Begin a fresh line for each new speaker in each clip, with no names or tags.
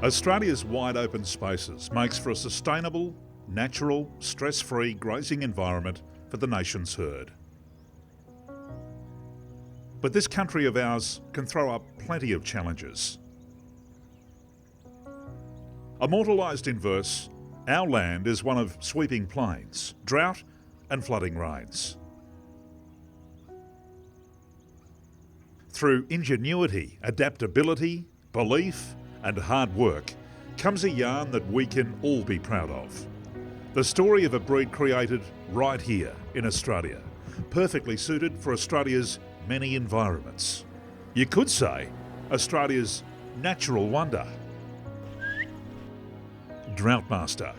Australia's wide open spaces makes for a sustainable, natural, stress-free grazing environment for the nation's herd. But this country of ours can throw up plenty of challenges. Immortalised in verse, our land is one of sweeping plains, drought and flooding rains. Through ingenuity, adaptability, belief and hard work comes a yarn that we can all be proud of. The story of a breed created right here in Australia, perfectly suited for Australia's many environments. You could say Australia's natural wonder. Droughtmaster.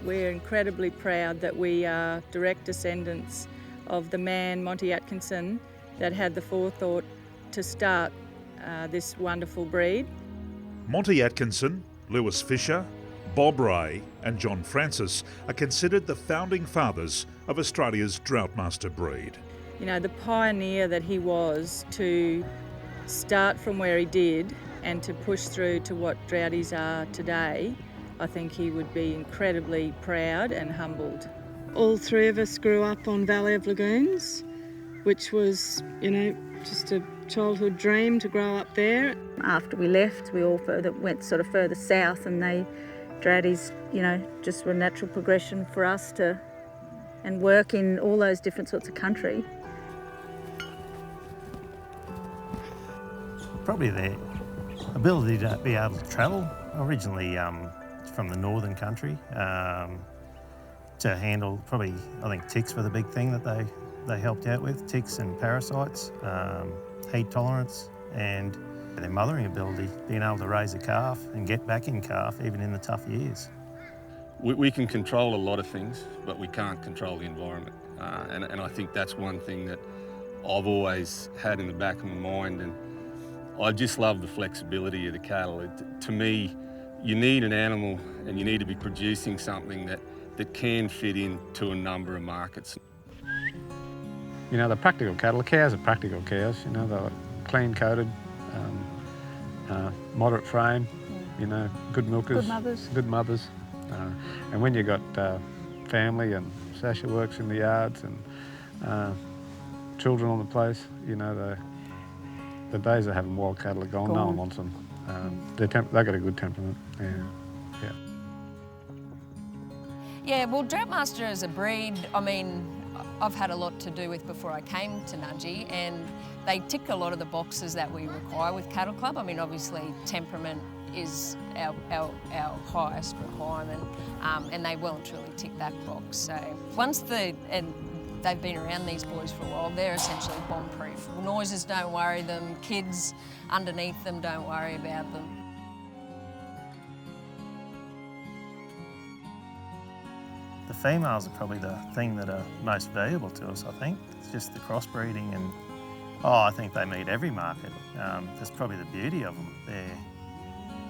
We're incredibly proud that we are direct descendants of the man, Monty Atkinson, that had the forethought to start this wonderful breed.
Monty Atkinson, Lewis Fisher, Bob Ray and John Francis are considered the founding fathers of Australia's Droughtmaster breed.
You know, the pioneer that he was to start from where he did and to push through to what Droughties are today, I think he would be incredibly proud and humbled.
All three of us grew up on Valley of Lagoons, which was, you know, just a childhood dream to grow up there.
After we left, we all went sort of further south, and Droughties, you know, just were a natural progression for us to and work in all those different sorts of country.
Probably their ability to be able to travel, originally from the northern country, to handle probably, I think ticks were the big thing that they helped out with, ticks and parasites, heat tolerance, and their mothering ability, being able to raise a calf and get back in calf even in the tough years.
We can control a lot of things, but we can't control the environment. And I think that's one thing that I've always had in the back of my mind, and I just love the flexibility of the cattle. To me, you need an animal and you need to be producing something that can fit into a number of markets.
You know, the practical cattle, cows are practical cows, you know, they're clean coated, moderate frame, you know, good milkers. Good mothers. And when you've got family and Sasha works in the yards and children on the place, you know, the days of having wild cattle are gone. No one wants them. They've got a good temperament. Yeah.
Yeah, well, Droughtmaster as a breed, I mean, I've had a lot to do with before I came to Nudgee, and they tick a lot of the boxes that we require with Cattle Club. I mean, obviously temperament is our highest requirement, and they well and truly tick that box. So once they've been around these boys for a while, they're essentially bomb-proof. Noises don't worry them, kids underneath them don't worry about them.
The females are probably the thing that are most valuable to us, I think. It's just the crossbreeding, and I think they meet every market. That's probably the beauty of them.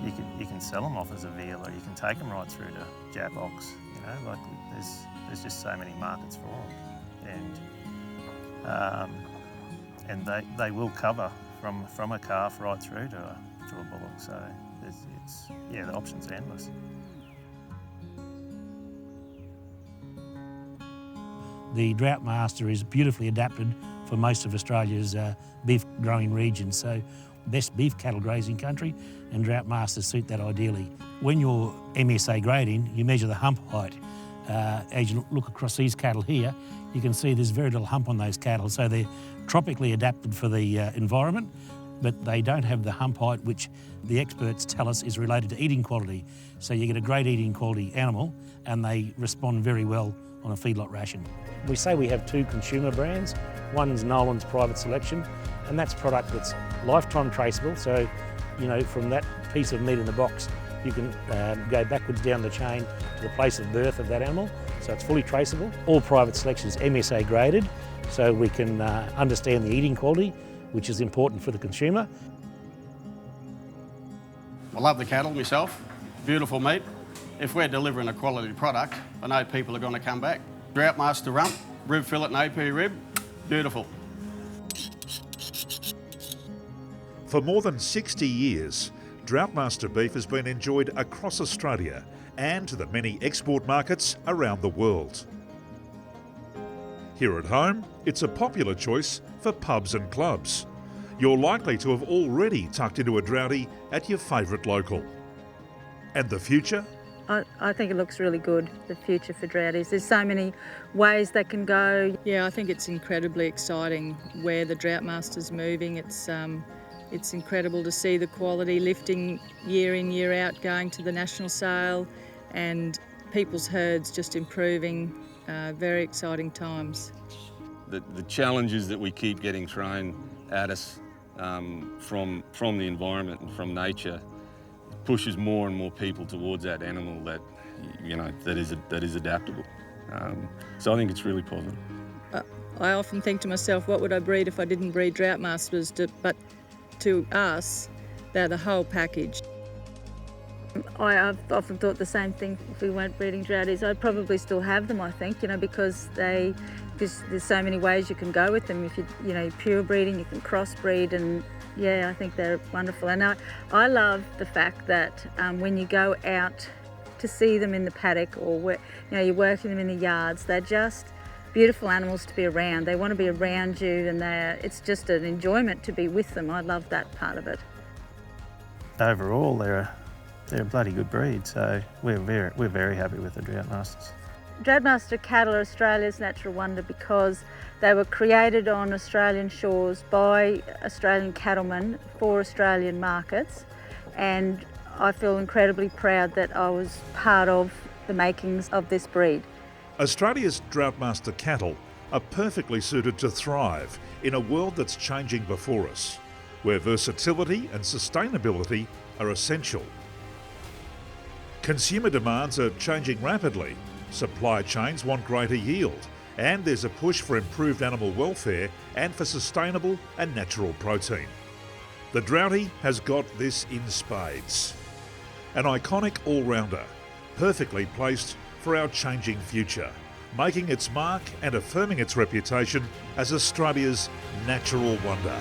You can sell them off as a veal, or you can take them right through to Jap ox. You know, like there's just so many markets for them, and they will cover from a calf right through to a bullock. So the options are endless.
The Droughtmaster is beautifully adapted for most of Australia's beef growing regions. So best beef cattle grazing country, and Droughtmasters suit that ideally. When you're MSA grading, you measure the hump height. As you look across these cattle here, you can see there's very little hump on those cattle. So they're tropically adapted for the environment, but they don't have the hump height, which the experts tell us is related to eating quality. So you get a great eating quality animal, and they respond very well on a feedlot ration. We say we have two consumer brands. One's Nolan's Private Selection, and that's product that's lifetime traceable. So, you know, from that piece of meat in the box, you can go backwards down the chain to the place of birth of that animal. So it's fully traceable. All Private Selections MSA graded, so we can understand the eating quality, which is important for the consumer.
I love the cattle myself, beautiful meat. If we're delivering a quality product, I know people are going to come back. Droughtmaster rump, rib fillet and AP rib, beautiful.
For more than 60 years, Droughtmaster beef has been enjoyed across Australia and to the many export markets around the world. Here at home, it's a popular choice for pubs and clubs. You're likely to have already tucked into a Droughty at your favourite local. And the future?
I think it looks really good, the future for Droughties. There's so many ways they can go.
Yeah, I think it's incredibly exciting where the Droughtmaster's moving. It's incredible to see the quality lifting year in, year out, going to the national sale, and people's herds just improving. Very exciting times.
The challenges that we keep getting thrown at us from the environment and from nature pushes more and more people towards that animal that, you know, that is adaptable. So I think it's really positive.
I often think to myself, what would I breed if I didn't breed Droughtmasters? But to us, they're the whole package.
I've often thought the same thing. If we weren't breeding Droughties, I'd probably still have them, I think, you know, because there's so many ways you can go with them. If you're pure breeding, you can crossbreed, and yeah, I think they're wonderful. And I love the fact that when you go out to see them in the paddock, or you're working them in the yards, they're just beautiful animals to be around. They want to be around you, and it's just an enjoyment to be with them. I love that part of it.
Overall, they're a bloody good breed, so we're very happy with the Droughtmasters.
Droughtmaster cattle are Australia's natural wonder because they were created on Australian shores by Australian cattlemen for Australian markets, and I feel incredibly proud that I was part of the makings of this breed.
Australia's Droughtmaster cattle are perfectly suited to thrive in a world that's changing before us, where versatility and sustainability are essential. Consumer demands are changing rapidly, supply chains want greater yield, and there's a push for improved animal welfare and for sustainable and natural protein. The Droughty has got this in spades. An iconic all-rounder, perfectly placed for our changing future, making its mark and affirming its reputation as Australia's natural wonder.